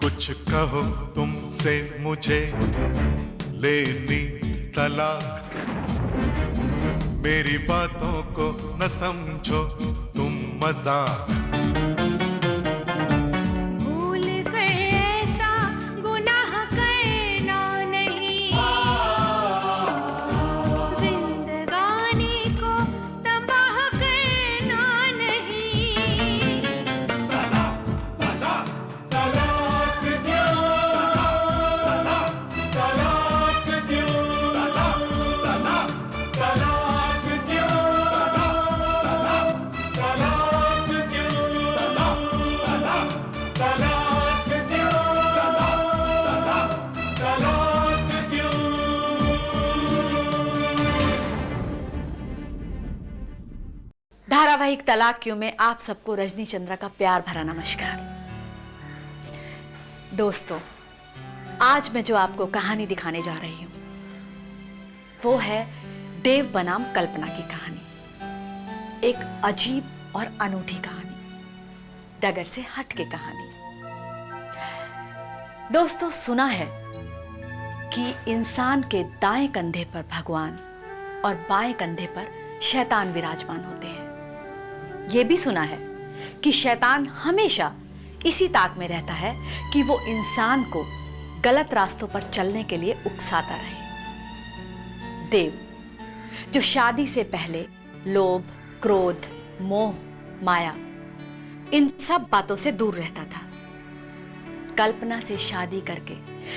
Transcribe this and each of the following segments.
कुछ कहो तुमसे मुझे लेनी तलाक। मेरी बातों को न समझो तुम मजाक। भूल गए ऐसा गुनाह करना नहीं, जिंदगानी को तबाह करना नहीं। तलाक दो, तलाक दो, तलाक दो, तलाक दो, तलाक दो, तलाक दो। धारावाहिक तलाक क्यों में आप सबको रजनी चंद्रा का प्यार भरा नमस्कार। दोस्तों, आज मैं जो आपको कहानी दिखाने जा रही हूं वो है देव बनाम कल्पना की कहानी। एक अजीब और अनूठी कहानी, डगर से हट के कहानी। दोस्तों, सुना है कि इंसान के दाएं कंधे पर भगवान और बाएं कंधे पर शैतान विराजमान होते हैं। यह भी सुना है कि शैतान हमेशा इसी ताक में रहता है कि वो इंसान को गलत रास्तों पर चलने के लिए उकसाता रहे। देव, जो शादी से पहले लोभ, क्रोध, मोह, माया, इन सब बातों से दूर रहता था, कल्पना से शादी करके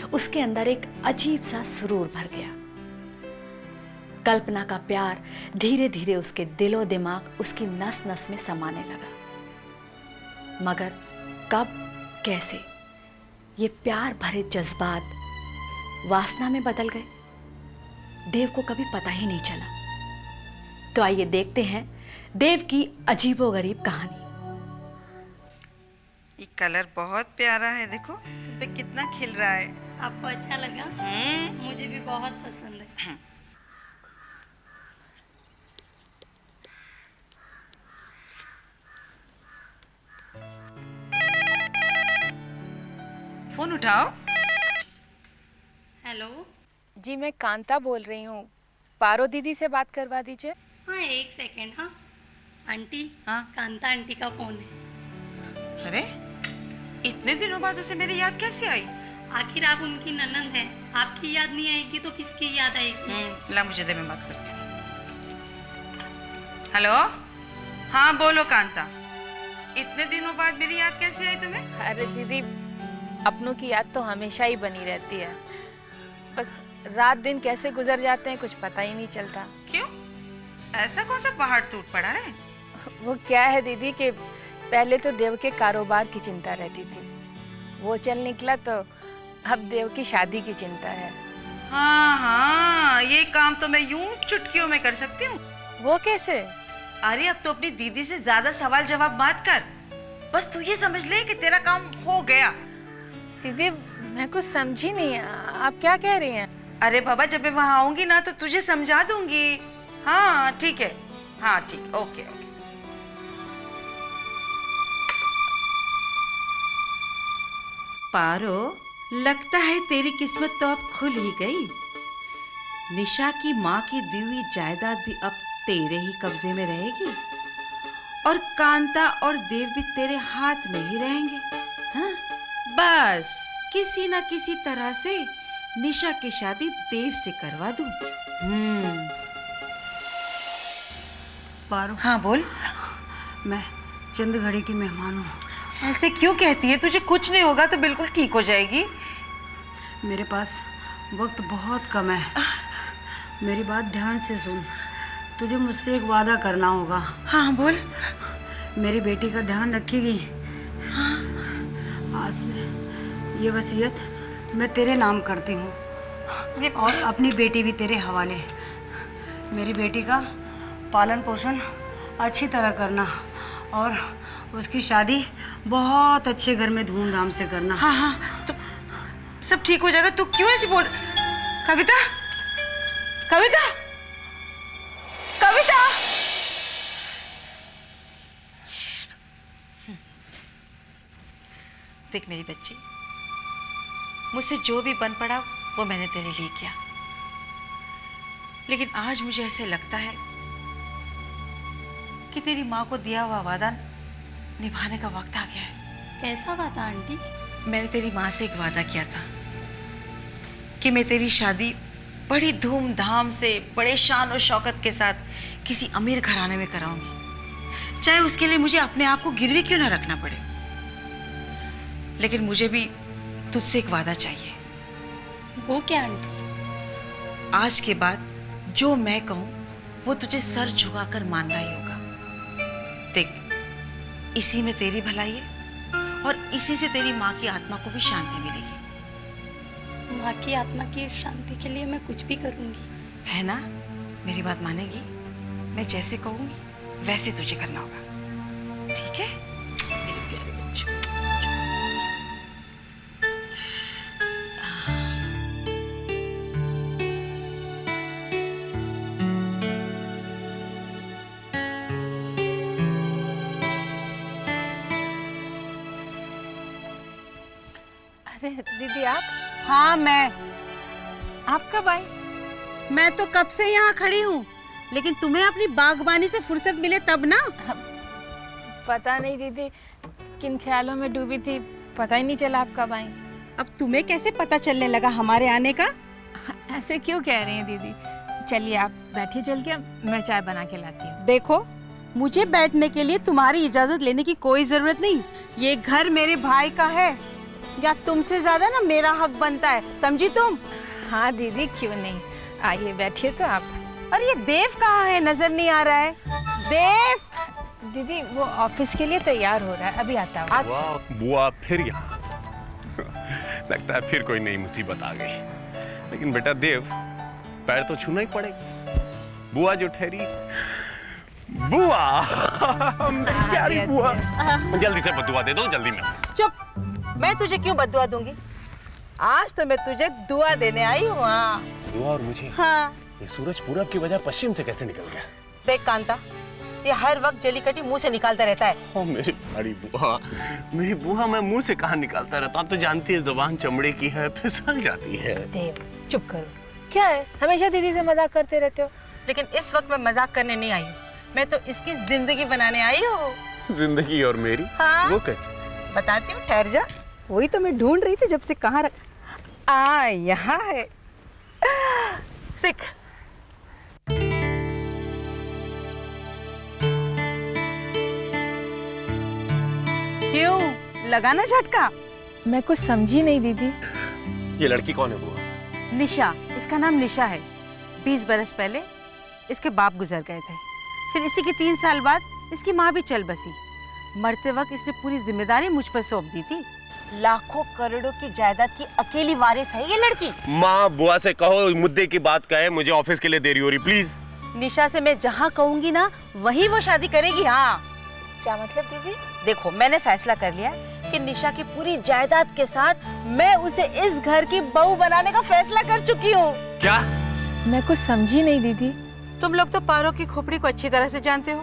उसके अंदर एक अजीब सा सुरूर भर गया। कल्पना का प्यार धीरे धीरे उसके दिलो दिमाग, उसकी नस नस में समाने लगा। मगर कब, कैसे ये प्यार भरे जज्बात वासना में बदल गए, देव को कभी पता ही नहीं चला। तो आइए देखते हैं देव की अजीबोगरीब कहानी। ये कलर बहुत प्यारा है, देखो तुम पे कितना खिल रहा है। आपको अच्छा लगा? मुझे भी बहुत पसंद है। फोन उठाओ। हेलो। जी, मैं कांता बोल रही हूँ। पारो दीदी से बात करवा दीजिए। हाँ, एक सेकेंड। हाँ आंटी। हाँ? कांता आंटी का फोन है। अरे, इतने दिनों बाद उसे मेरी याद कैसे आई? आखिर आप उनकी ननंद हैं, आपकी याद नहीं आएगी तो किसकी याद आएगी? ला मुझे दे, मैं बात करती हूँ। हेलो, हाँ बोलो कांता, इतने दिनों बाद मेरी याद कैसे आई तुम्हें? अरे दीदी, अपनों की याद तो हमेशा ही बनी रहती है, बस रात दिन कैसे गुजर जाते हैं कुछ पता ही नहीं चलता। क्यों, ऐसा कौन सा पहाड़ टूट पड़ा है? वो क्या है दीदी कि पहले तो देव के कारोबार की चिंता रहती थी, वो चल निकला तो अब देव की शादी की चिंता है। हाँ हाँ, ये काम तो मैं यूं चुटकियों में कर सकती हूँ। वो कैसे? अरे अब तो अपनी दीदी से ज्यादा सवाल जवाब मत कर, बस तू ये समझ ले कि तेरा काम हो गया। दीदी, मैं कुछ समझी नहीं, आप क्या कह रही हैं? अरे बाबा, जब मैं वहां आऊंगी ना तो तुझे समझा दूंगी। हाँ ठीक है, हाँ ठीक, ओके ओके। पारो, लगता है तेरी किस्मत तो अब खुल ही गई। निशा की माँ की दी हुई जायदाद भी अब तेरे ही कब्जे में रहेगी और कांता और देव भी तेरे हाथ में ही रहेंगे। हाँ? बस किसी ना किसी तरह से निशा की शादी देव से करवा दूं। पारो, हाँ बोल। मैं चंद घड़ी की मेहमान हूँ। ऐसे क्यों कहती है? तुझे कुछ नहीं होगा तो बिल्कुल ठीक हो जाएगी। मेरे पास वक्त बहुत कम है, मेरी बात ध्यान से सुन। तुझे मुझसे एक वादा करना होगा। हाँ बोल। मेरी बेटी का ध्यान रखेगी। हाँ। आज से ये वसीयत मैं तेरे नाम करती हूँ और अपनी बेटी भी तेरे हवाले। मेरी बेटी का पालन पोषण अच्छी तरह करना और उसकी शादी बहुत अच्छे घर में धूमधाम से करना। हाँ हाँ, तो सब ठीक हो जाएगा। तू क्यों ऐसे बोल? कविता, कविता, कविता। देख मेरी बच्ची, मुझसे जो भी बन पड़ा वो मैंने तेरे लिए किया, लेकिन आज मुझे ऐसे लगता है कि तेरी माँ को दिया हुआ वादा निभाने का वक्त आ गया है। कैसा वादा आंटी? मैंने तेरी माँ से एक वादा किया था कि मैं तेरी शादी बड़ी धूमधाम से बड़े शान और शौकत के साथ किसी अमीर घराने में कराऊंगी, चाहे उसके लिए मुझे अपने आप को गिरवी क्यों ना रखना पड़े। लेकिन मुझे भी तुझसे एक वादा चाहिए। वो क्या आंटी? आज के बाद जो मैं कहूं वो तुझे सर झुकाकर मानना ही होगा। देख, इसी में तेरी भलाई है और इसी से तेरी माँ की आत्मा को भी शांति मिलेगी। माँ की आत्मा की शांति के लिए मैं कुछ भी करूंगी। है ना? मेरी बात मानेगी? मैं जैसे कहूंगी वैसे तुझे करना होगा, ठीक है? मेरे प्यारे बच्चों। अरे दीदी आप? हाँ मैं। आप कब आई? मैं तो कब से यहाँ खड़ी हूँ, लेकिन तुम्हें अपनी बागबानी से फुर्सत मिले तब ना। पता नहीं दीदी, किन ख्यालों में डूबी थी, पता ही नहीं चला आप कब आई। अब तुम्हें कैसे पता चलने लगा हमारे आने का? ऐसे क्यों कह रही हैं दीदी? चलिए आप बैठिए, चल के मैं चाय बना के लाती हूँ। देखो, मुझे बैठने के लिए तुम्हारी इजाजत लेने की कोई जरूरत नहीं। ये घर मेरे भाई का है, या तुमसे ज्यादा ना मेरा हक बनता है, समझी तुम? हाँ दीदी, क्यों नहीं, आइए बैठिए तो आप। अरे ये देव कहाँ है? नजर नहीं आ रहा है। देव! दीदी वो ऑफिस के लिए तैयार हो रहा है, अभी आता हूँ। अच्छा। बुआ फिर यहाँ लगता है फिर कोई नई मुसीबत आ गई। लेकिन बेटा देव, पैर तो छूना ही पड़ेगा। बुआ जो ठहरी, बुआ प्यारी बुआ, जल्दी से बदुआ दे दो, जल्दी में। चुप! मैं तुझे क्यों बद्दुआ दूंगी? आज तो मैं तुझे दुआ देने आई हूँ। हाँ। बुआ और मुझे? हाँ। ये सूरज पूरब की वजह पश्चिम से कैसे निकल गया? देख कांता, ये हर वक्त जलीकटी मुंह से निकालता रहता है। ओ मेरी बड़ी बुआ, मेरी बुआ, मैं मुंह से कहाँ निकालता रहता हूँ? आप तो जानती है जुबान चमड़े की है, फिसल जाती है। देव चुप करो, क्या है हमेशा दीदी से मजाक करते रहते हो? लेकिन इस वक्त मैं मजाक करने नहीं आई हूँ, मैं तो इसकी जिंदगी बनाने आई हूँ। जिंदगी और मेरी? हाँ। वो कैसे? बताती हूँ, ठहर जा। वही तो मैं ढूंढ रही थी जब से, कहाँ रख। यहाँ है। देख। क्यों लगाना झटका? मैं कुछ समझी नहीं दीदी। ये लड़की कौन है बुआ? निशा, इसका नाम निशा है। 20 बरस पहले इसके बाप गुजर गए थे, फिर इसी के 3 साल बाद इसकी माँ भी चल बसी। मरते वक्त इसने पूरी जिम्मेदारी मुझ पर सौंप दी थी। लाखों करोड़ों की जायदाद की अकेली वारिस है ये लड़की। माँ, बुआ से कहो मुद्दे की बात कहे, मुझे ऑफिस के लिए देरी हो रही, प्लीज। निशा से मैं जहाँ कहूंगी ना वही वो शादी करेगी। हाँ। क्या मतलब दीदी? देखो, मैंने फैसला कर लिया कि निशा की पूरी जायदाद के साथ मैं उसे इस घर की बहू बनाने का फैसला कर चुकी हूँ। क्या? मैं कुछ समझी नहीं दीदी। तुम लोग तो पारों की खोपड़ी को अच्छी तरह से जानते हो।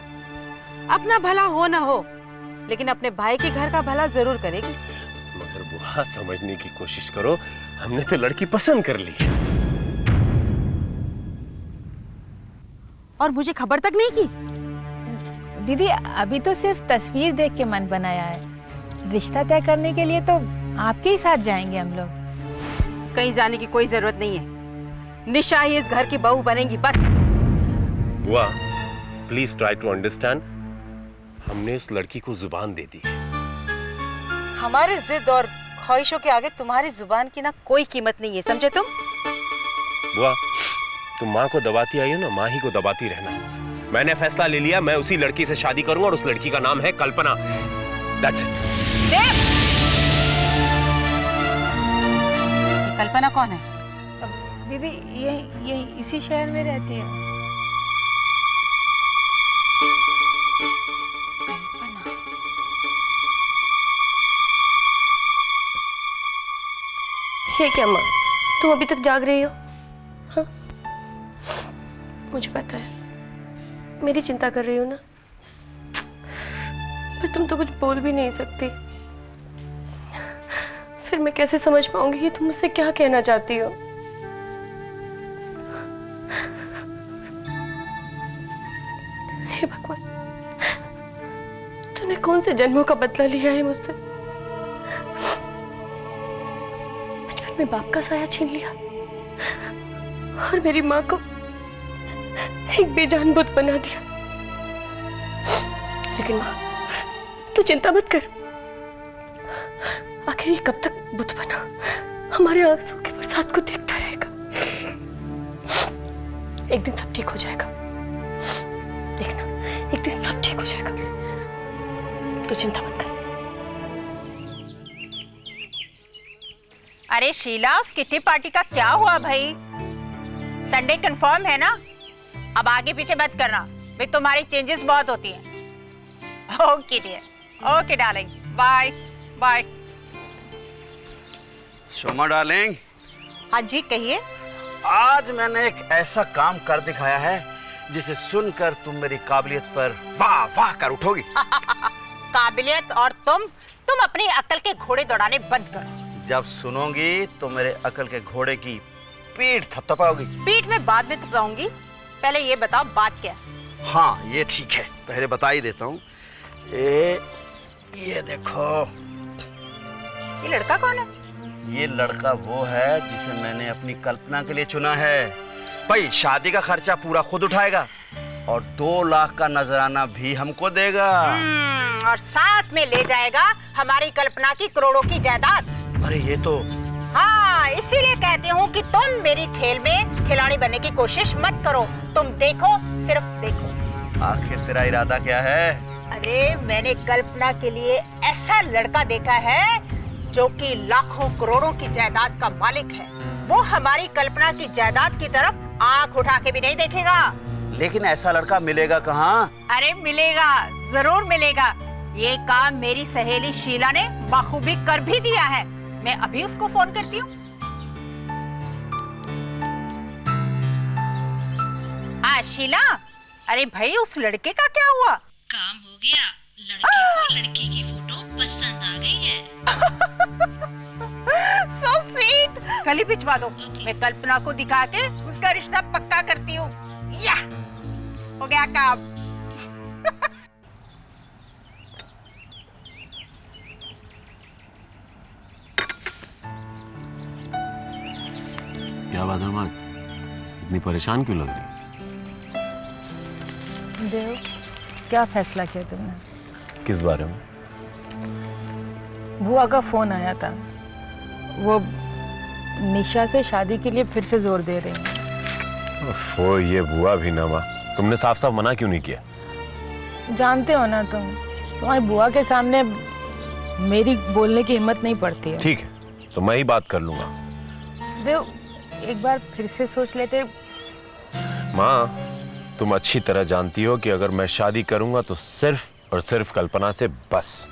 अपना भला हो ना हो, लेकिन अपने भाई के घर का भला जरूर करेगी। मगर बुआ, समझने की कोशिश करो, हमने तो लड़की पसंद कर ली। और मुझे खबर तक नहीं की? दीदी अभी तो सिर्फ तस्वीर देख के मन बनाया है, रिश्ता तय करने के लिए तो आपके ही साथ जाएंगे हम लोग। कहीं जाने की कोई जरूरत नहीं है। निशा ही इस घर की बहू बनेगी, बस। बुआ, प्लीज ट्राई टू अंडरस्टैंड। हमने उस लड़की को जुबान दे दी। हमारे जिद और ख्वाहिशों के आगे तुम्हारी जुबान की ना कोई कीमत नहीं है, समझे तुम? बुआ, तुम माँ को दबाती आई हो ना, माँ ही को दबाती रहना। मैंने फैसला ले लिया, मैं उसी लड़की से शादी करूंगा और उस लड़की का नाम है कल्पना। That's it. देव! ये कल्पना कौन है? दीदी ये इसी शहर में रहती है। ये क्या माँ, तुम अभी तक जाग रही हो? हाँ? मुझे पता है, मेरी चिंता कर रही हो ना, पर तुम तो कुछ बोल भी नहीं सकती। फिर मैं कैसे समझ पाऊंगी कि तुम मुझसे क्या कहना चाहती हो। हे भगवान, तूने कौन से जन्मों का बदला लिया है मुझसे। बचपन में बाप का साया छीन लिया और मेरी माँ को एक बेजान बुत बना दिया। लेकिन माँ, तू चिंता मत कर, आखिर ये कब तक बुत बना हमारे आंसू की बरसात को देखता रहेगा। एक दिन सब ठीक हो जाएगा, देखना, एक दिन सब ठीक हो जाएगा। तू चिंता मत कर। अरे शीला, उस किटी पार्टी का क्या हुआ भाई? संडे कंफर्म है ना? अब आगे पीछे मत करना भाई, तुम्हारी चेंजेस बहुत होती हैं। Okay dear, okay darling, bye bye. Shoma darling. हाँ जी कहिए। आज मैंने एक ऐसा काम कर दिखाया है जिसे सुनकर तुम मेरी काबिलियत पर वाह वाह कर उठोगी। काबिलियत और तुम अपनी अकल के घोड़े दौड़ाने बंद करो। जब सुनोगी तो मेरे अकल के घोड़े की पीठ थपथपाओगी। पीठ में बाद में थपथपाऊंगी, पहले ये बताओ बात क्या है? हाँ ये ठीक है, पहले बता ही देता हूँ। ये देखो। ये लड़का कौन है? ये लड़का वो है जिसे मैंने अपनी कल्पना के लिए चुना है। भाई शादी का खर्चा पूरा खुद उठाएगा और 2 लाख का नजराना भी हमको देगा। और साथ में ले जाएगा हमारी कल्पना की करोड़ों की जायदाद। अरे ये तो। हाँ, इसीलिए कहती हूँ कि तुम मेरी खेल में खिलाड़ी बनने की कोशिश मत करो। तुम देखो, सिर्फ देखो। आखिर तेरा इरादा क्या है? अरे मैंने कल्पना के लिए ऐसा लड़का देखा है जो कि लाखों करोड़ों की जायदाद का मालिक है। वो हमारी कल्पना की जायदाद की तरफ आंख उठा के भी नहीं देखेगा। लेकिन ऐसा लड़का मिलेगा कहाँ? अरे मिलेगा, जरूर मिलेगा। ये काम मेरी सहेली शीला ने बखूबी कर भी दिया है। मैं अभी उसको फोन करती हूँ। हाँ शीला, अरे भाई उस लड़के का क्या हुआ? काम हो गया, लड़के को लड़की की फोटो पसंद आ गई है। So sweet। कल ही भिजवा दो, मैं कल्पना को दिखा के उसका रिश्ता पक्का करती हूँ। या हो गया काम। क्या बात है माँ, इतनी परेशान क्यों लग रही? देव, क्या फैसला किया तुमने? किस बारे में? बुआ का फोन आया था, वो निशा से शादी के लिए फिर से जोर दे रही हैं। वो ये बुआ भी ना माँ, तुमने साफ साफ मना क्यों नहीं किया? जानते हो ना तुम, तुम्हारी बुआ के सामने मेरी बोलने की हिम्मत नहीं पड़ती है। ठीक है, तो मैं ही बात कर लूंगा। देव, एक बार फिर से सोच लेते। माँ, तुम अच्छी तरह जानती हो कि अगर मैं शादी करूंगा तो सिर्फ और सिर्फ कल्पना से, बस।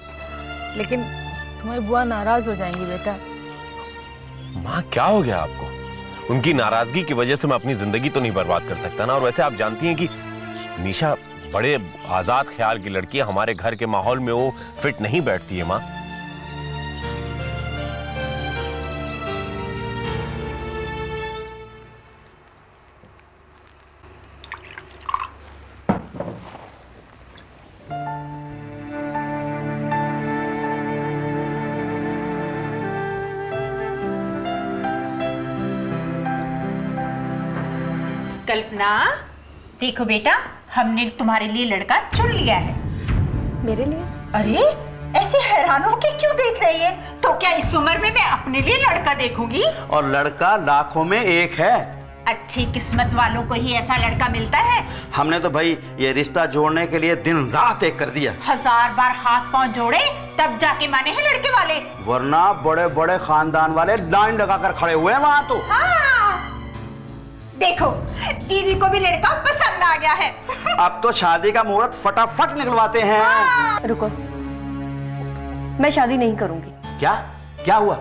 लेकिन तुम्हारी बुआ नाराज हो जाएंगी बेटा। माँ क्या हो गया आपको? उनकी नाराजगी की वजह से मैं अपनी जिंदगी तो नहीं बर्बाद कर सकता ना। और वैसे आप जानती हैं कि निशा बड़े आजाद ख्याल की लड़की है, हमारे घर के माहौल में वो फिट नहीं बैठती है माँ। कल्पना, देखो बेटा, हमने तुम्हारे लिए लड़का चुन लिया है। मेरे लिए? अरे ऐसे हैरान होके क्यों देख रही है? तो क्या इस उम्र में मैं अपने लिए लड़का देखूंगी? और लड़का लाखों में एक है। अच्छी किस्मत वालों को ही ऐसा लड़का मिलता है। हमने तो भाई ये रिश्ता जोड़ने के लिए दिन रात एक कर दिया। 1000 बार हाथ पांव जोड़े तब जाके माने हैं लड़के वाले। वरना बड़े बड़े खानदान वाले लाइन लगाकर खड़े हुए हैं वहां तो। हाँ, देखो दीदी को भी लड़का पसंद आ गया है। अब तो शादी का मुहूर्त फटाफट निकलवाते हैं। हाँ। रुको, मैं शादी नहीं करूंगी। क्या क्या हुआ?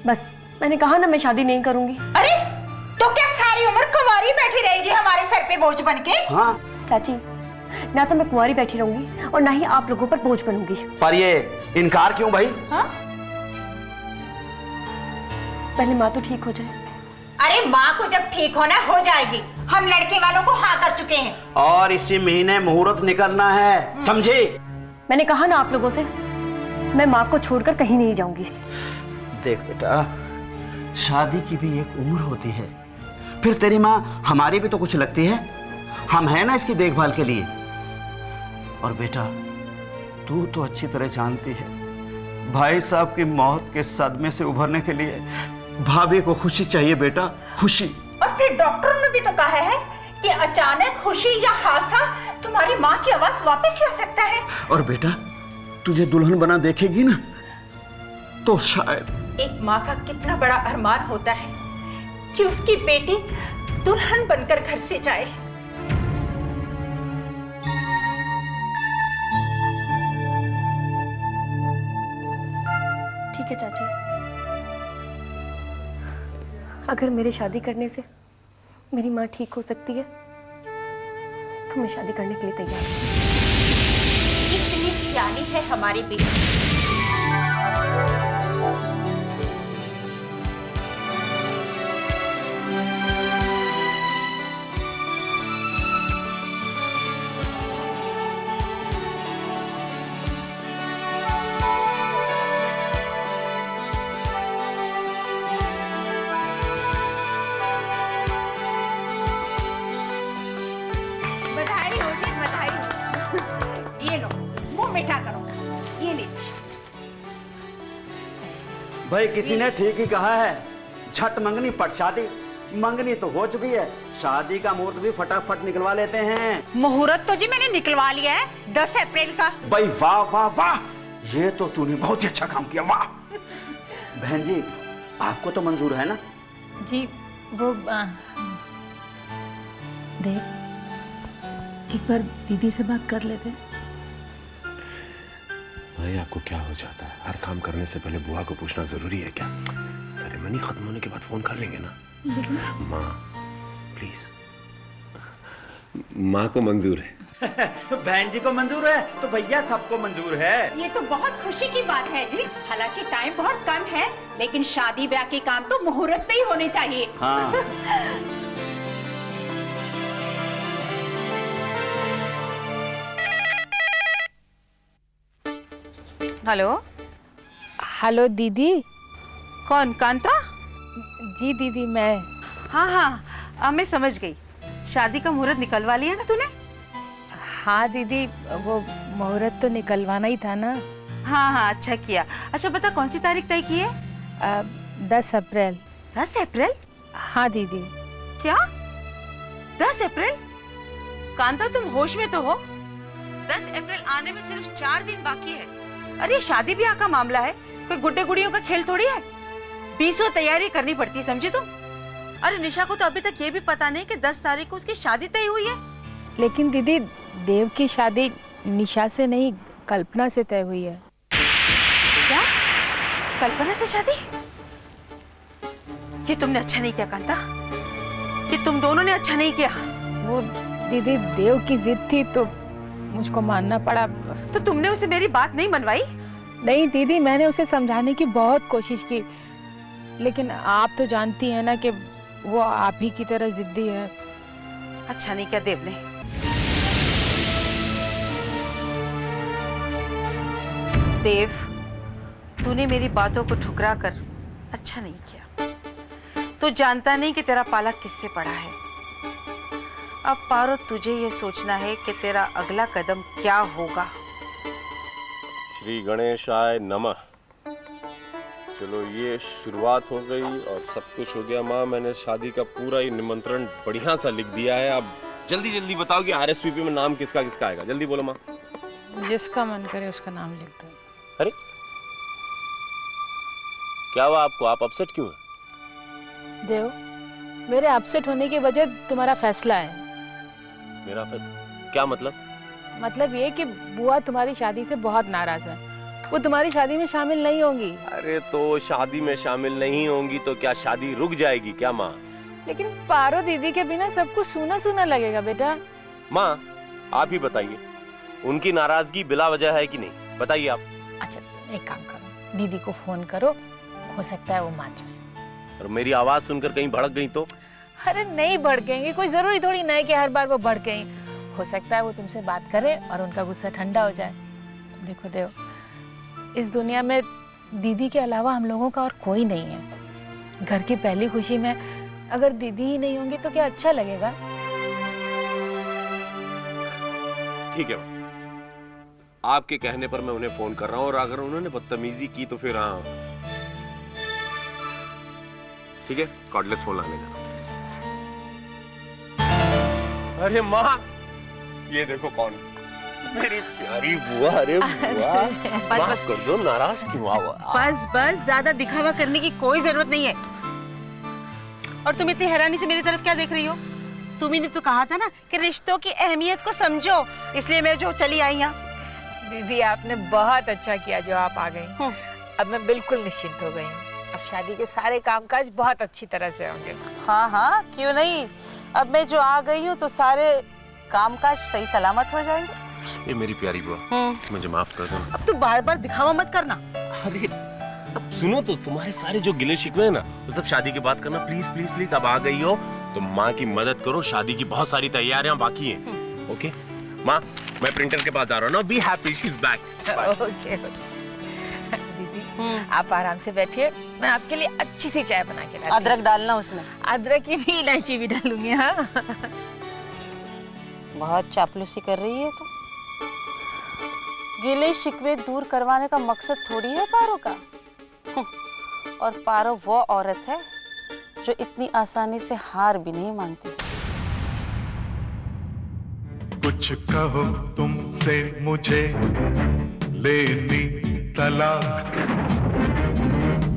बस मैंने कहा ना, मैं शादी नहीं करूंगी। अरे तो क्या सारी उम्र कुंवारी बैठी रहेगी हमारे सर पे बोझ बनके? हाँ चाची, ना तो मैं कुंवारी बैठी रहूंगी और ना ही आप लोगों पर बोझ बनूंगी। पर ये इनकार क्यों भाई? हाँ? पहले माँ तो ठीक हो जाए। अरे माँ को जब ठीक होना हो जाएगी। हम लड़के वालों को हाँ कर चुके हैं। और इसी महीने मुहूर्त निकलना है, समझे? मैंने कहा ना आप लोगों से, मैं माँ को छोड़कर कहीं नहीं जाऊंगी। देख बेटा, शादी की भी एक उम्र होती है, फिर तेरी माँ हमारी भी तो कुछ लगती है, हम हैं ना इसकी देखभाल के लिए। और बेटा तू तो अच्छी तरह जानती है, भाई साहब की मौत के सदमे से उभरने के लिए भाभी को खुशी चाहिए बेटा, खुशी। और फिर डॉक्टर ने भी तो कहा है कि अचानक खुशी या हादसा तुम्हारी माँ की आवाज वापस ला सकता है। और बेटा तुझे दुल्हन बना देखेगी ना तो शायद। एक माँ का कितना बड़ा अरमान होता है कि उसकी बेटी दुल्हन बनकर घर से जाए। ठीक है चाची, अगर मेरे शादी करने से मेरी माँ ठीक हो सकती है तो मैं शादी करने के लिए तैयार हूँ। कितनी सियानी है हमारी बेटी। बधाई हो जी, बधाई हो। ये लो, मुंह मीठा करो। ये लीजिए। भाई किसी ने ठीक ही कहा है, झट मंगनी पट शादी। मंगनी तो हो चुकी है, शादी का मुहूर्त भी फटाफट निकलवा लेते हैं। मुहूर्त तो जी मैंने निकलवा लिया है 10 अप्रैल का। भाई वाह वाह वाह, ये तो तूने बहुत ही अच्छा काम किया, वाह। बहन जी आपको तो मंजूर है ना? जी वो देख, एक बार दीदी से बात कर लेते। भाई आपको क्या हो जाता है, हर काम करने से पहले बुआ को पूछना जरूरी है क्या? सेरेमनी खत्म होने के बाद फोन कर लेंगे ना। माँ प्लीज, माँ को मंजूर है। बहन जी को मंजूर है तो भैया सबको मंजूर है। ये तो बहुत खुशी की बात है जी। हालांकि टाइम बहुत कम है, लेकिन शादी ब्याह के काम तो मुहूर्त पे ही होने चाहिए। हाँ। हेलो। हेलो दीदी। कौन? कांता? जी दीदी मैं। हाँ हाँ मैं समझ गई। शादी का मुहूर्त निकलवा लिया ना तूने? हाँ दीदी, वो मुहूर्त तो निकलवाना ही था ना। हाँ हाँ अच्छा किया। अच्छा बता, कौन सी तारीख तय की है? 10 अप्रैल। 10 अप्रैल? हाँ दीदी। क्या 10 अप्रैल? कांता तुम होश में तो हो? 10 अप्रैल आने में सिर्फ 4 दिन बाकी है। अरे शादी ब्याह का मामला है, कोई गुड्डे गुड़ियों का खेल थोड़ी है। 20 तैयारी करनी पड़ती है, समझी तुम? अरे निशा को तो अभी तक ये भी पता नहीं कि 10 तारीख को उसकी शादी तय हुई है। लेकिन दीदी देव की शादी निशा से नहीं, कल्पना से तय हुई है। क्या? कल्पना से शादी? ये तुमने अच्छा नहीं किया कांता, ये तुम दोनों ने अच्छा नहीं किया। वो दीदी देव की जिद थी तो मुझको मानना पड़ा। तो तुमने उसे मेरी बात नहीं मनवाई? नहीं दीदी, मैंने उसे समझाने की बहुत कोशिश की, लेकिन आप तो जानती हैं ना कि वो आप ही की तरह जिद्दी है। अच्छा नहीं किया देव ने। देव, तूने मेरी बातों को ठुकरा कर अच्छा नहीं किया। तू जानता नहीं कि तेरा पाला किससे पड़ा है। अब पारो तुझे ये सोचना है कि तेरा अगला कदम क्या होगा। श्री गणेशाय नमः। चलो ये शुरुआत हो गई और सब कुछ हो गया। माँ मैंने शादी का पूरा ही निमंत्रण बढ़िया सा लिख दिया है। अब जल्दी जल्दी बताओ कि RSVP में नाम किसका किसका आएगा। जल्दी बोलो माँ। जिसका मन करे उसका नाम लिख दो। अरे क्या हुआ आपको, आप अपसेट क्यों है? देव, मेरे अपसेट होने की वजह तुम्हारा फैसला है। मेरा फैसला? क्या मतलब? मतलब ये कि बुआ तुम्हारी शादी से बहुत नाराज है, वो तुम्हारी शादी में शामिल नहीं होंगी। अरे तो शादी में शामिल नहीं होंगी तो क्या शादी रुक जाएगी क्या माँ? लेकिन पारो दीदी के बिना सब कुछ सूना सूना लगेगा बेटा। माँ आप ही बताइए, उनकी नाराजगी बिला वजह है कि नहीं, बताइए आप। अच्छा एक काम करो, दीदी को फोन करो, हो सकता है वो मान जाए। और मेरी आवाज सुनकर कहीं भड़क गई तो? अरे नहीं भड़केंगे, कोई जरूरी थोड़ी ना है कि हर बार वो भड़कें। हो सकता है वो तुमसे बात करे और उनका गुस्सा ठंडा हो जाए। देखो देव, इस दुनिया में दीदी के अलावा हम लोगों का और कोई नहीं है। घर की पहली खुशी में अगर दीदी ही नहीं होंगी तो क्या अच्छा लगेगा? ठीक है, आपके कहने पर मैं उन्हें फोन कर रहा हूँ, और अगर उन्होंने बदतमीजी की तो फिर हाँ ठीक है, कॉर्डलेस फोन लाने का। अरे माँ, ये देखो कौन, मेरी प्यारी बुआ। अरे बुआ, माफ कर दो, नाराज क्यों हुआ? बस बस, ज्यादा दिखावा करने की कोई जरूरत नहीं है। और तुम इतनी हैरानी से मेरी तरफ क्या देख रही हो? तुम्ही ने तो कहा था ना कि रिश्तों की अहमियत को समझो, इसलिए मैं जो चली आई यहाँ। दीदी आपने बहुत अच्छा किया जो आप आ गई। अब मैं बिल्कुल निश्चिंत हो गई हूँ। अब शादी के सारे कामकाज बहुत अच्छी तरह से होंगे। हाँ हाँ, क्यों नहीं। अब मैं जो आ गई हूँ तो सारे कामकाज सही सलामत हो जाएंगे। ये मेरी प्यारी बुआ, मुझे माफ कर दो। अब तू बार बार दिखावा मत करना। अरे अब सुनो तो, तुम्हारे सारे जो गिले शिकवे हैं ना, वो सब शादी के बाद करना, प्लीज प्लीज प्लीज। अब आ गई हो तो माँ की मदद करो, शादी की बहुत सारी तैयारियां बाकी हैं। ओके माँ, मैं प्रिंटर के पास जा रहा हूँ ना। Be happy, she is back. Okay दीदी, आप आराम से बैठिए, मैं आपके लिए अच्छी सी चाय बना के लाती हूँ। अदरक डालना उसमें। अदरक की भी, इलायची भी डालूंगी। हाँ बहुत चापलूसी कर रही है तो। गिले शिकवे दूर करवाने का मकसद थोड़ी है पारो का। और पारो वो औरत है जो इतनी आसानी से हार भी नहीं मानती। कुछ कहो तुमसे मुझे लेनी तलाक,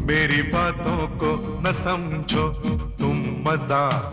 मेरी बातों को न समझो तुम मजाक।